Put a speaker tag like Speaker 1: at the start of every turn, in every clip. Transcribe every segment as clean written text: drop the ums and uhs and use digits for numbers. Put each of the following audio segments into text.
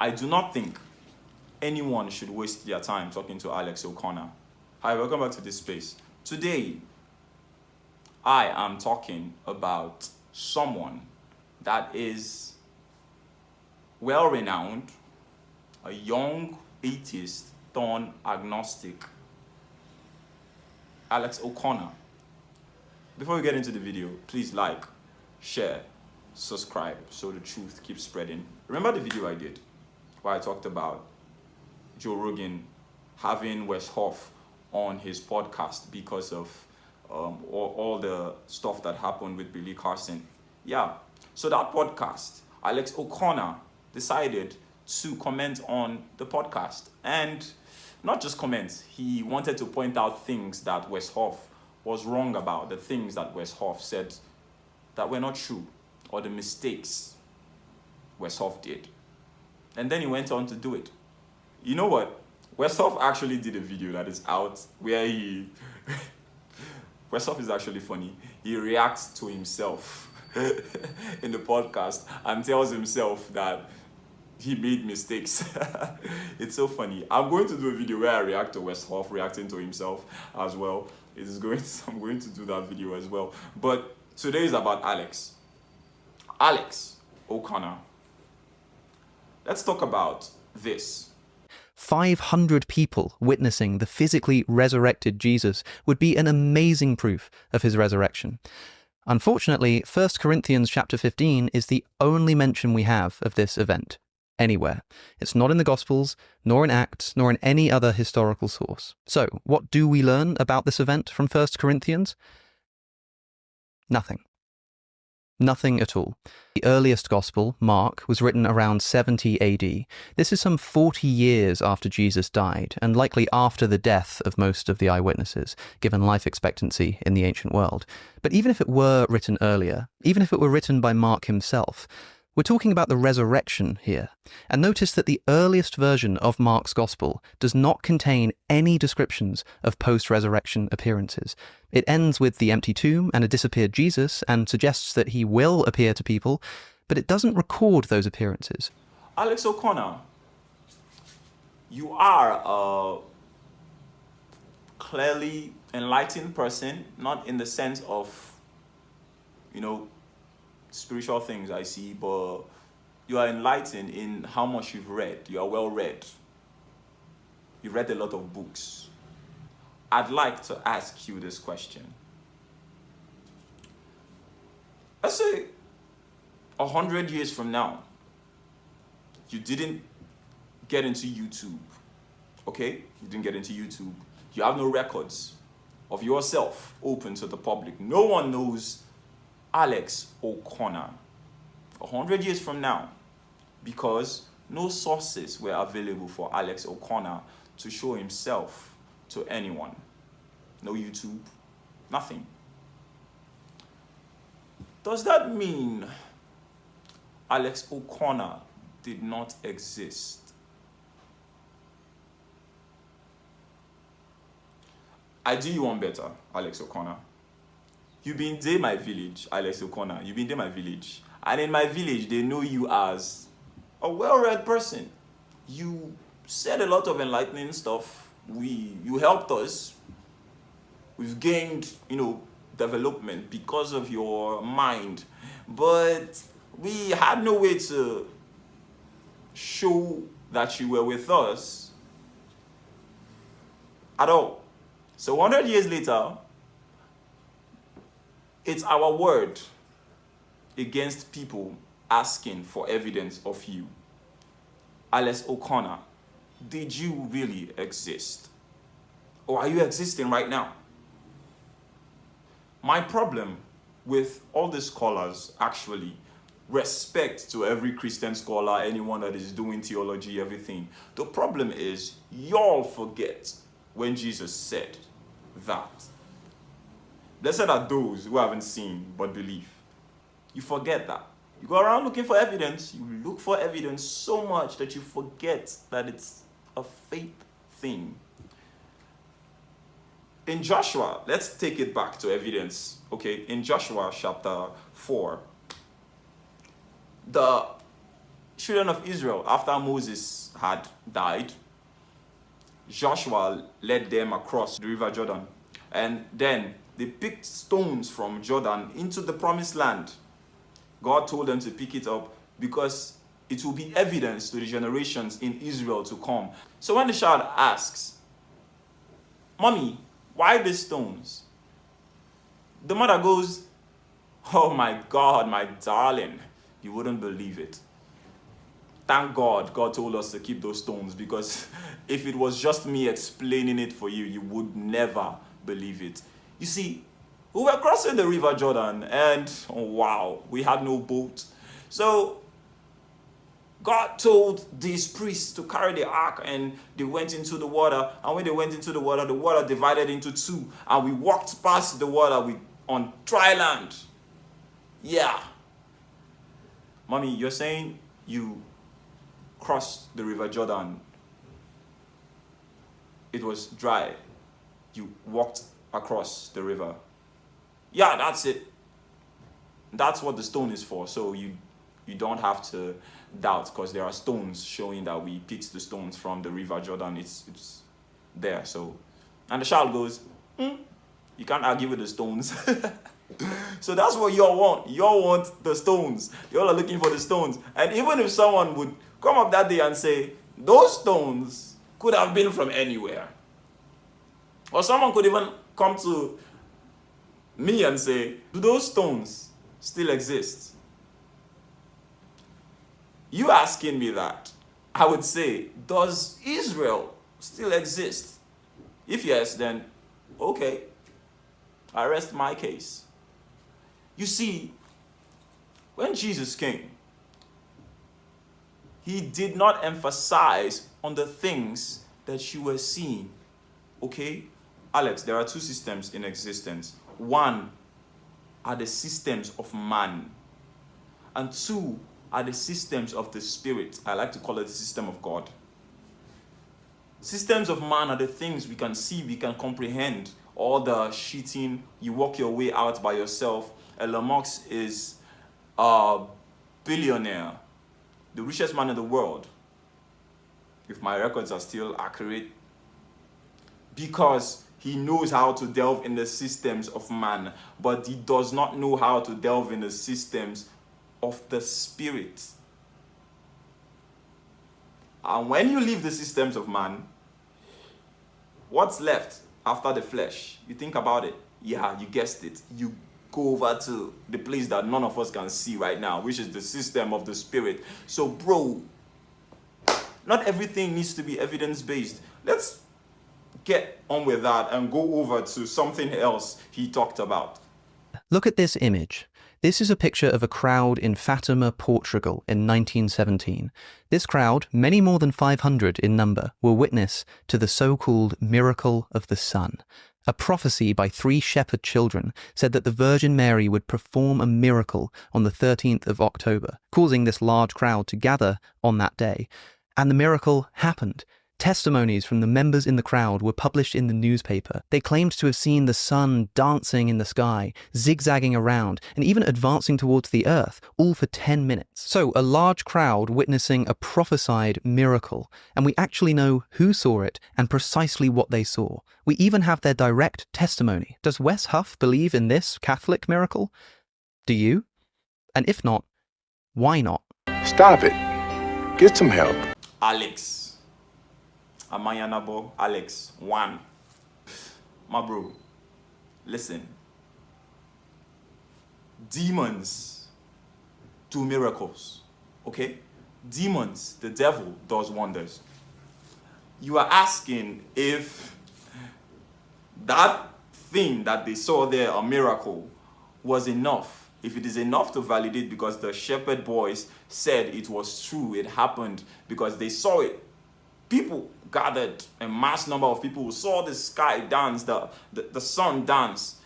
Speaker 1: I do not think anyone should waste their time talking to Alex O'Connor. Hi, welcome back to this space. Today, I am talking about someone that is well-renowned, a young atheist turned agnostic, Alex O'Connor. Before we get into the video, please like, share, subscribe so the truth keeps spreading. Remember the video I did where I talked about Joe Rogan having Wes Huff on his podcast because of all the stuff that happened with Billy Carson? Yeah, so that podcast, Alex O'Connor decided to comment on the podcast, and not just comment, he wanted to point out things that Wes Huff was wrong about, the things that Wes Huff said that were not true, or the mistakes Wes Huff did. And then he went on to do it. You know what? Wes Huff actually did a video that is out where he... Wes Huff is actually funny. He reacts to himself in the podcast and tells himself that he made mistakes. It's so funny. I'm going to do a video where I react to Wes Huff reacting to himself as well. I'm going to do that video as well. But today is about Alex O'Connor. Let's talk about this.
Speaker 2: 500 people witnessing the physically resurrected Jesus would be an amazing proof of his resurrection. Unfortunately, 1 Corinthians chapter 15 is the only mention we have of this event anywhere. It's not in the Gospels, nor in Acts, nor in any other historical source. So, what do we learn about this event from 1 Corinthians? Nothing. Nothing at all. The earliest gospel, Mark, was written around 70 AD. This is some 40 years after Jesus died, and likely after the death of most of the eyewitnesses, given life expectancy in the ancient world. But even if it were written earlier, even if it were written by Mark himself, we're talking about the resurrection here. And notice that the earliest version of Mark's gospel does not contain any descriptions of post-resurrection appearances. It ends with the empty tomb and a disappeared Jesus and suggests that he will appear to people, but it doesn't record those appearances.
Speaker 1: Alex O'Connor, you are a clearly enlightened person, not in the sense of, spiritual things I see, but you are enlightened in how much you've read. You are well read. You've read a lot of books. I'd like to ask you this question. Let's say 100 years from now, you didn't get into YouTube, okay? You didn't get into YouTube. You have no records of yourself open to the public. No one knows Alex O'Connor 100 years from now, because no sources were available for Alex O'Connor to show himself to anyone. No YouTube, nothing. Does that mean Alex O'Connor did not exist? I do you one better, Alex O'Connor. You been there my village, Alex O'Connor. You been there my village. And in my village, they know you as a well-read person. You said a lot of enlightening stuff. You helped us. We've gained, development because of your mind. But we had no way to show that you were with us at all. So 100 years later, it's our word against people asking for evidence of you. Alex O'Connor, did you really exist? Or are you existing right now? My problem with all the scholars, actually, respect to every Christian scholar, anyone that is doing theology, everything. The problem is, y'all forget when Jesus said that. Blessed are those who haven't seen but believe. You forget that. You go around looking for evidence. You look for evidence so much that you forget that it's a faith thing. In Joshua, let's take it back to evidence. Okay, in Joshua chapter 4, the children of Israel, after Moses had died, Joshua led them across the river Jordan. And then they picked stones from Jordan into the promised land. God told them to pick it up because it will be evidence to the generations in Israel to come. So when the child asks, "Mommy, why these stones?" the mother goes, "Oh my God, my darling, you wouldn't believe it. Thank God God told us to keep those stones, because if it was just me explaining it for you, you would never believe it." You see, we were crossing the river Jordan and oh, wow, we had no boat. So God told these priests to carry the ark, and they went into the water. And when they went into the water divided into two. And we walked past the water on dry land. Yeah. Mommy, you're saying you crossed the river Jordan. It was dry. You walked across the river. Yeah, that's it. That's what the stone is for. So you don't have to doubt, because there are stones showing that we picked the stones from the river Jordan. It's there. So, and the child goes, "You can't argue with the stones." So that's what y'all want. Y'all want the stones. Y'all are looking for the stones. And even if someone would come up that day and say, "Those stones could have been from anywhere," or someone could even come to me and say, "Do those stones still exist?" You asking me that, I would say, does Israel still exist? If yes, then okay, I rest my case. You see, when Jesus came, he did not emphasize on the things that you were seeing. Okay? Alex, there are two systems in existence. One are the systems of man, and two are the systems of the spirit. I like to call it the system of God. Systems of man are the things we can see, we can comprehend. All the cheating, you work your way out by yourself. Elon Musk is a billionaire, the richest man in the world, if my records are still accurate, because he knows how to delve in the systems of man, but he does not know how to delve in the systems of the spirit. And when you leave the systems of man, what's left after the flesh? You think about it. Yeah, you guessed it. You go over to the place that none of us can see right now, which is the system of the spirit. So, bro, not everything needs to be evidence-based. Let's get on with that and go over to something else he talked about.
Speaker 2: Look at this image. This is a picture of a crowd in Fatima, Portugal in 1917. This crowd, many more than 500 in number, were witness to the so-called miracle of the sun. A prophecy by 3 shepherd children said that the Virgin Mary would perform a miracle on the 13th of October, causing this large crowd to gather on that day. And the miracle happened. Testimonies from the members in the crowd were published in the newspaper. They claimed to have seen the sun dancing in the sky, zigzagging around, and even advancing towards the earth, all for 10 minutes. So, a large crowd witnessing a prophesied miracle, and we actually know who saw it and precisely what they saw. We even have their direct testimony. Does Wes Huff believe in this Catholic miracle? Do you? And if not, why not?
Speaker 3: Stop it. Get some help.
Speaker 1: Alex. Amayanabo, Alex, 1. My bro, listen. Demons do miracles, okay? Demons, the devil does wonders. You are asking if that thing that they saw there, a miracle, was enough. If it is enough to validate because the shepherd boys said it was true, it happened because they saw it. People gathered, a mass number of people who saw the sky dance, the sun dance.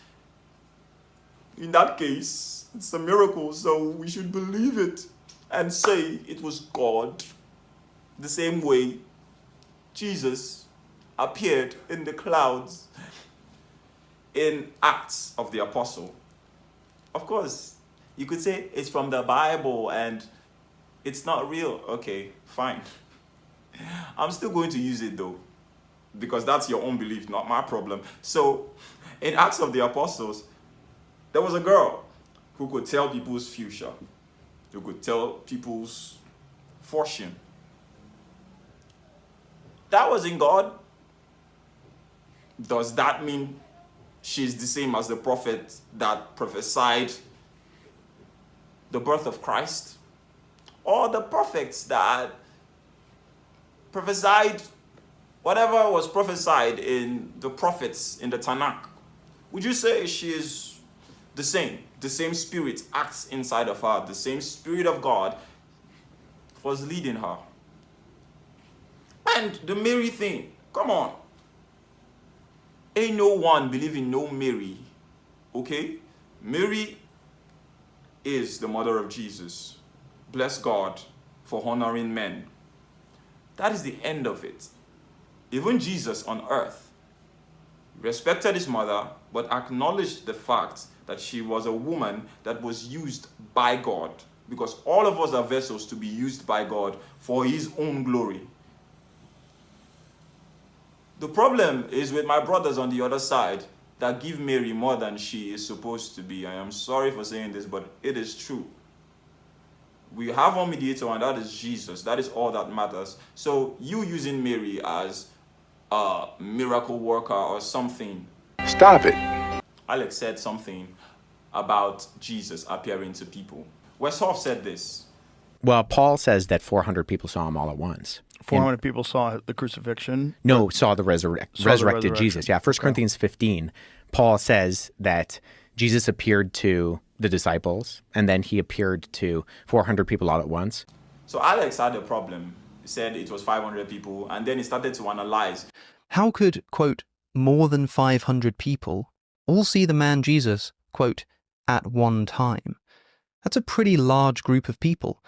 Speaker 1: In that case, it's a miracle, so we should believe it and say it was God. The same way Jesus appeared in the clouds in Acts of the Apostle. Of course, you could say it's from the Bible and It's not real. Okay, fine. I'm still going to use it though, because that's your own belief, not my problem. So, in Acts of the Apostles, there was a girl who could tell people's future, who could tell people's fortune. That was in God. Does that mean she's the same as the prophet that prophesied the birth of Christ? Or the prophets that prophesied whatever was prophesied in the prophets in the Tanakh? Would you say she is the same? The same spirit acts inside of her. The same spirit of God was leading her. And the Mary thing, come on. Ain't no one believing no Mary, okay? Mary is the mother of Jesus. Bless God for honoring men. That is the end of it. Even Jesus on earth respected his mother, but acknowledged the fact that she was a woman that was used by God, because all of us are vessels to be used by God for his own glory. The problem is with my brothers on the other side that give Mary more than she is supposed to be. I am sorry for saying this, but it is true. We have one mediator, and that is Jesus. That is all that matters. So you using Mary as a miracle worker or something.
Speaker 3: Stop it.
Speaker 1: Alex said something about Jesus appearing to people. Westhoff said this.
Speaker 4: Well, Paul says that 400 people saw him all at once.
Speaker 5: 400 people saw the crucifixion?
Speaker 4: No, saw the resurrected Jesus. Yeah, 1 Corinthians 15, Paul says that Jesus appeared to the disciples, and then he appeared to 400 people all at once.
Speaker 1: So Alex had a problem. He said it was 500 people, and then he started to analyze.
Speaker 2: How could, quote, more than 500 people all see the man Jesus, quote, at one time? That's a pretty large group of people.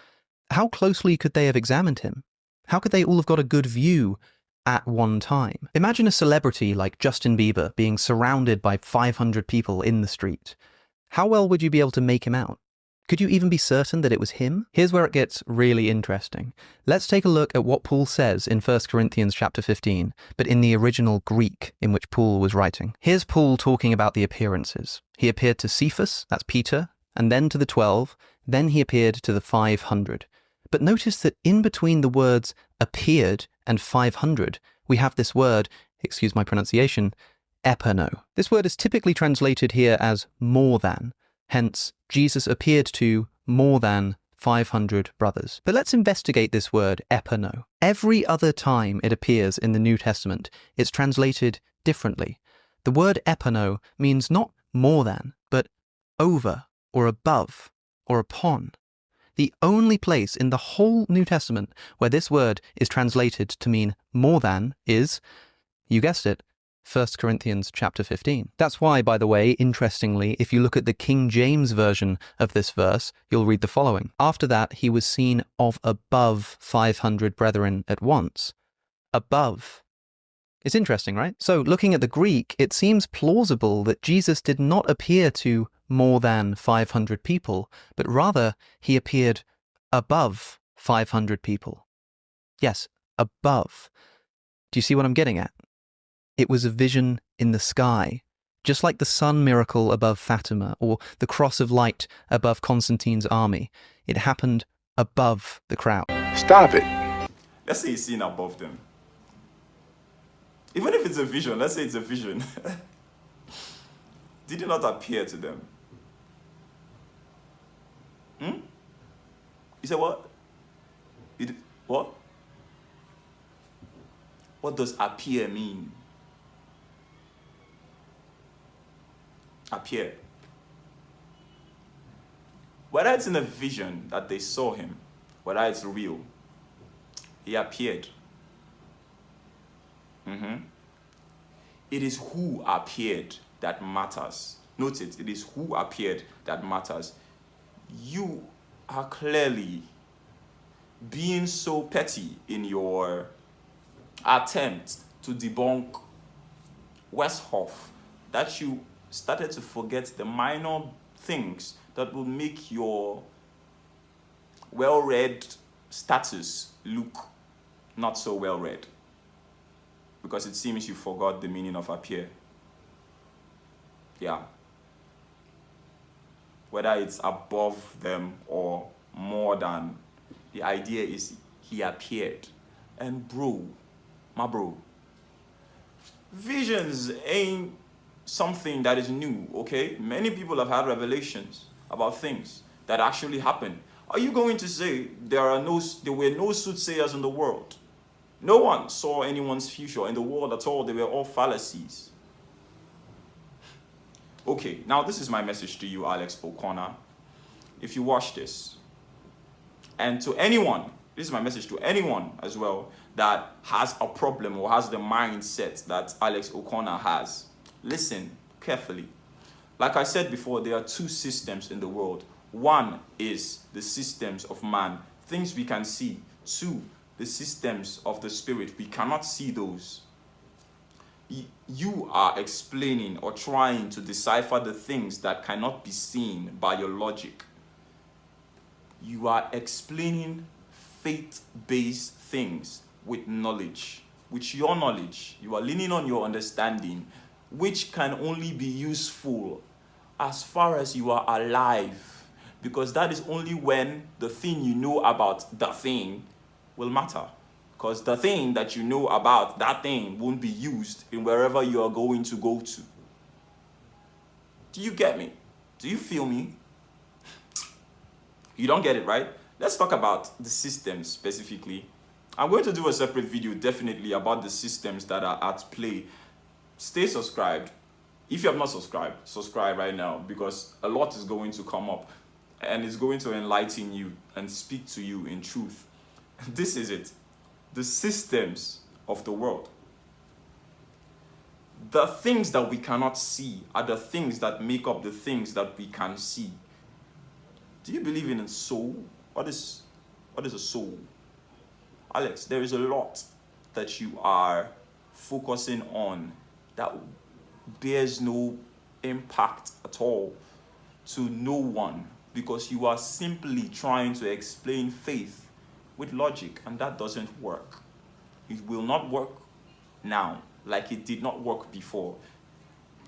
Speaker 2: How closely could they have examined him? How could they all have got a good view at one time? Imagine a celebrity like Justin Bieber being surrounded by 500 people in the street. How well would you be able to make him out? Could you even be certain that it was him? Here's where it gets really interesting. Let's take a look at what Paul says in 1 Corinthians chapter 15, but in the original Greek in which Paul was writing. Here's Paul talking about the appearances. He appeared to Cephas, that's Peter, and then to the 12, then he appeared to the 500. But notice that in between the words appeared and 500, we have this word, excuse my pronunciation, epano. This word is typically translated here as more than. Hence, Jesus appeared to more than 500 brothers. But let's investigate this word epano. Every other time it appears in the New Testament, it's translated differently. The word epano means not more than, but over or above or upon. The only place in the whole New Testament where this word is translated to mean more than is, you guessed it, 1 Corinthians chapter 15. That's why, by the way, interestingly, if you look at the King James version of this verse, you'll read the following. After that, he was seen of above 500 brethren at once. Above. It's interesting, right? So, looking at the Greek, it seems plausible that Jesus did not appear to more than 500 people, but rather he appeared above 500 people. Yes, above. Do you see what I'm getting at? It was a vision in the sky, just like the sun miracle above Fatima or the cross of light above Constantine's army. It happened above the crowd.
Speaker 3: Stop it.
Speaker 1: Let's say he's seen above them. Even if it's a vision, let's say it's a vision. Did he not appear to them? You said what? What? What does appear mean? Appear. Whether it's in a vision that they saw him, whether it's real, he appeared. It is who appeared that matters. Note it, it is who appeared that matters. You are clearly being so petty in your attempt to debunk Westhoff that you started to forget the minor things that will make your well-read status look not so well read, because it seems you forgot the meaning of appear. Yeah. Whether it's above them or more than, the idea is he appeared. And my bro, visions ain't something that is new, okay? Many people have had revelations about things that actually happened. Are you going to say there were no soothsayers in the world? No one saw anyone's future in the world at all. They were all fallacies. Okay, now this is my message to you, Alex O'Connor. If you watch this, and to anyone, this is my message to anyone as well that has a problem or has the mindset that Alex O'Connor has. Listen carefully. Like I said before, there are two systems in the world. One is the systems of man, things we can see. Two, the systems of the spirit. We cannot see those. You are explaining or trying to decipher the things that cannot be seen by your logic. You are explaining faith-based things with knowledge. With your knowledge, you are leaning on your understanding, which can only be useful as far as you are alive. Because that is only when the thing you know about the thing will matter. Because the thing that you know about that thing won't be used in wherever you are going to go to. Do you get me? Do you feel me? You don't get it, right? Let's talk about the systems specifically. I'm going to do a separate video definitely about the systems that are at play. Stay subscribed. If you have not subscribed, subscribe right now, because a lot is going to come up and it's going to enlighten you and speak to you in truth. This is it. The systems of the world. The things that we cannot see are the things that make up the things that we can see. Do you believe in a soul? What is a soul? Alex, there is a lot that you are focusing on that bears no impact at all to no one, because you are simply trying to explain faith with logic, and that doesn't work. It will not work now like it did not work before.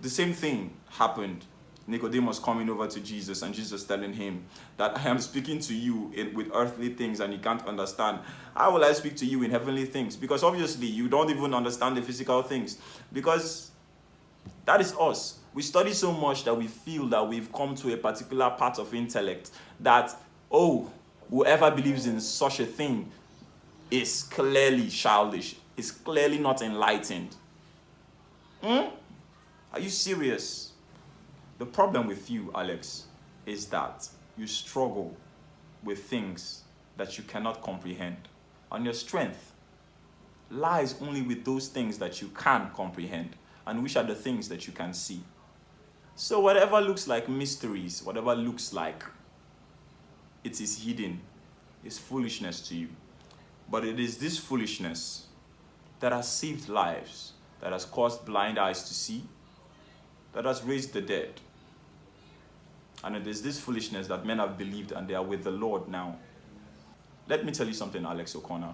Speaker 1: The same thing happened. Nicodemus coming over to Jesus and Jesus telling him that I am speaking to you with earthly things and you can't understand. How will I speak to you in heavenly things? Because obviously you don't even understand the physical things. Because that is us. We study so much that we feel that we've come to a particular part of intellect that, oh, whoever believes in such a thing is clearly childish, is clearly not enlightened. Are you serious? The problem with you, Alex, is that you struggle with things that you cannot comprehend. And your strength lies only with those things that you can comprehend, and which are the things that you can see. So whatever looks like mysteries, whatever looks like it is hidden, is foolishness to you. But it is this foolishness that has saved lives, that has caused blind eyes to see, that has raised the dead. And it is this foolishness that men have believed and they are with the Lord now. Let me tell you something, Alex O'Connor.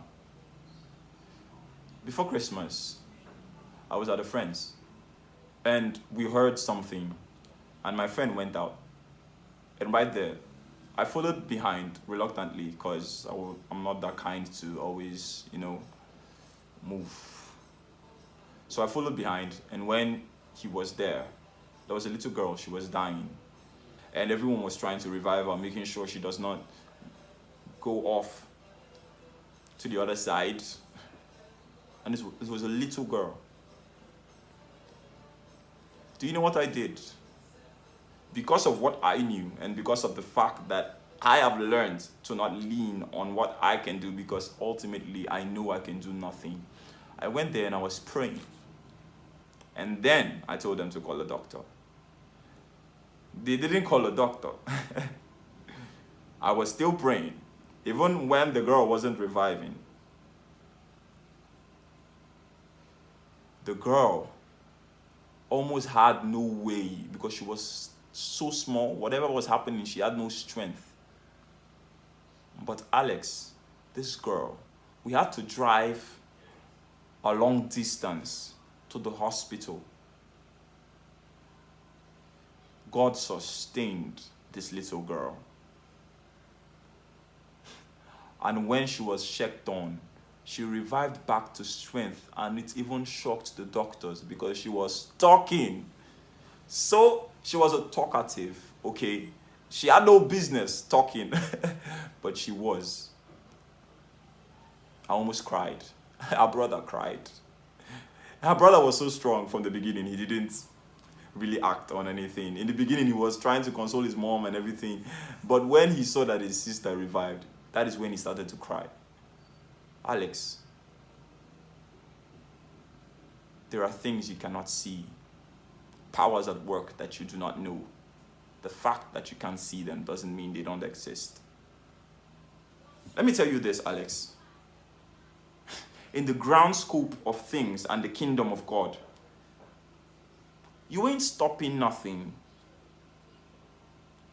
Speaker 1: Before Christmas, I was at a friend's and we heard something and my friend went out. And right there, I followed behind reluctantly because I'm not that kind to always, move. So I followed behind, and when he was there was a little girl, she was dying. And everyone was trying to revive her, making sure she does not go off to the other side. And this was a little girl. Do you know what I did? Because of what I knew and because of the fact that I have learned to not lean on what I can do, because ultimately I know I can do nothing. I went there and I was praying. And then I told them to call a doctor. They didn't call a doctor. I was still praying, even when the girl wasn't reviving. The girl almost had no way, because she was so small. Whatever was happening, she had no strength. But Alex, this girl. We had to drive a long distance to the hospital. God sustained this little girl. And when she was checked on, she revived back to strength, and it even shocked the doctors because she was talking. So she was a talkative, okay? She had no business talking, but she was. I almost cried. Her brother cried. Her brother was so strong from the beginning. He didn't really act on anything. In the beginning, he was trying to console his mom and everything. But when he saw that his sister revived, that is when he started to cry. Alex, there are things you cannot see. Powers at work that you do not know. The fact that you can't see them doesn't mean they don't exist. Let me tell you this, Alex. In the ground scope of things and the kingdom of God, you ain't stopping nothing.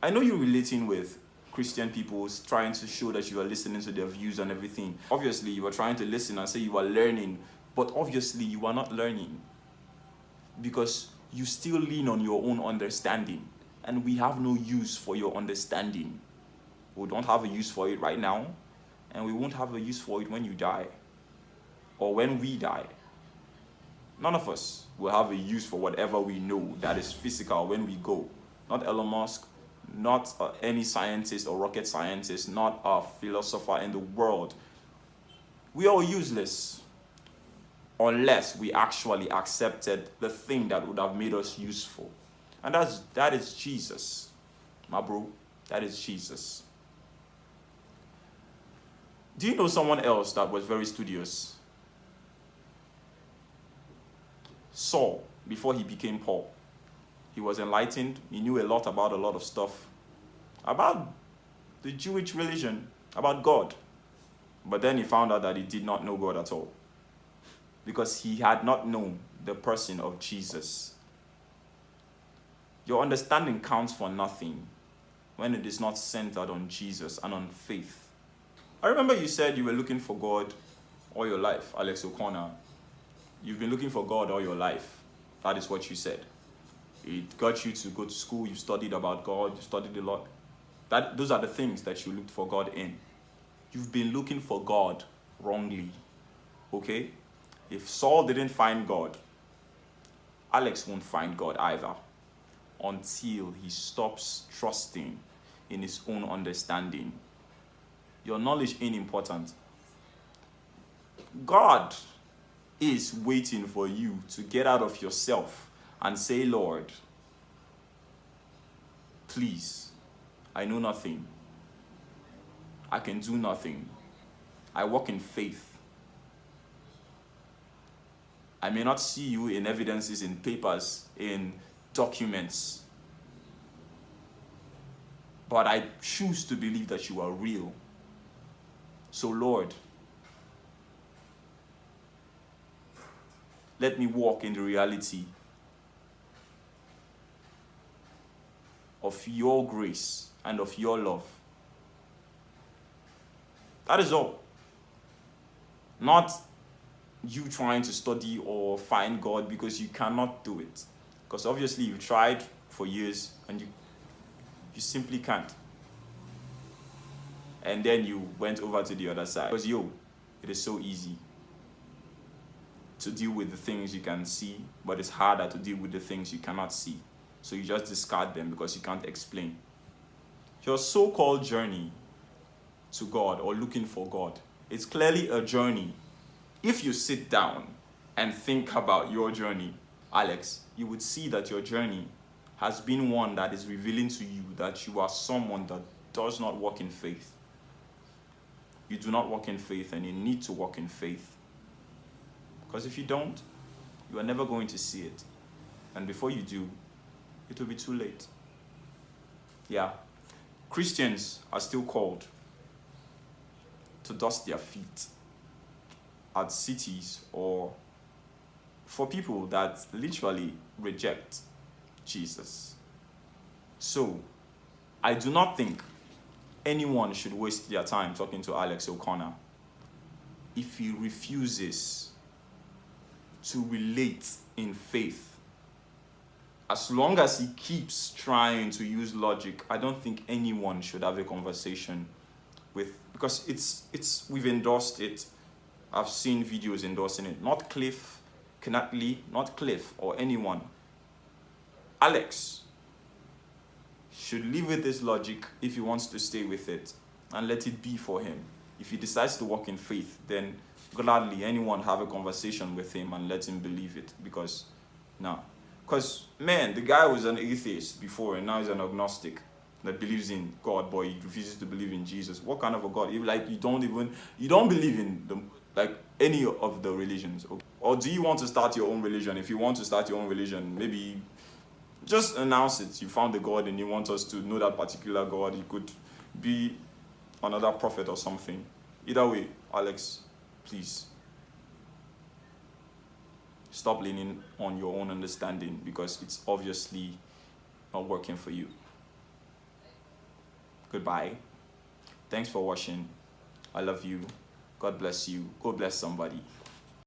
Speaker 1: I know you're relating with Christian people trying to show that you are listening to their views and everything. Obviously, you are trying to listen and say you are learning, but obviously you are not learning because you still lean on your own understanding, and we have no use for your understanding. We don't have a use for it right now, and we won't have a use for it when you die or when we die. None of us will have a use for whatever we know that is physical when we go. Not Elon Musk, not any scientist or rocket scientist, not a philosopher in the world. We are useless unless we actually accepted the thing that would have made us useful. And that is Jesus, my bro. That is Jesus. Do you know someone else that was very studious? Saul, before he became Paul. He was enlightened. He knew a lot of stuff. About the Jewish religion, about God. But then he found out that he did not know God at all. Because he had not known the person of Jesus. Your understanding counts for nothing when it is not centered on Jesus and on faith. I remember you said you were looking for God all your life, Alex O'Connor. You've been looking for God all your life. That is what you said. It got you to go to school, you studied about God, you studied a lot. Those are the things that you looked for God in. You've been looking for God wrongly. Okay? If Saul didn't find God, Alex won't find God either until he stops trusting in his own understanding. Your knowledge ain't important. God is waiting for you to get out of yourself and say, Lord, please, I know nothing. I can do nothing. I walk in faith. I may not see you in evidences, in papers, in documents, but I choose to believe that you are real. So, Lord, let me walk in the reality of your grace and of your love. That is all. Not you trying to study or find God because you cannot do it. Because obviously you've tried for years and you simply can't. And then you went over to the other side. Because it is so easy to deal with the things you can see, but it's harder to deal with the things you cannot see. So you just discard them because you can't explain. Your so-called journey to God or looking for God, it's clearly a journey. If you sit down and think about your journey, Alex, you would see that your journey has been one that is revealing to you that you are someone that does not walk in faith. You do not walk in faith, and you need to walk in faith. Because if you don't, you are never going to see it. And before you do, it will be too late. Yeah. Christians are still called to dust their feet at cities or for people that literally reject Jesus. So, I do not think anyone should waste their time talking to Alex O'Connor. if he refuses to relate in faith, as long as he keeps trying to use logic, I don't think anyone should have a conversation with, because we've endorsed it. I've seen videos endorsing it. Not Cliff, Knatley, not Cliff or anyone. Alex should live with this logic if he wants to stay with it, and let it be for him. If he decides to walk in faith, then gladly anyone have a conversation with him and let him believe it. Because man, the guy was an atheist before and now he's an agnostic that believes in God, but he refuses to believe in Jesus. What kind of a God? You don't believe in any of the religions. Or do you want to start your own religion? If you want to start your own religion, maybe just announce it. You found the God and you want us to know that particular God. It could be another prophet or something. Either way, Alex, please stop leaning on your own understanding, because it's obviously not working for you. Goodbye. Thanks for watching. I love you. God bless you. Go bless somebody.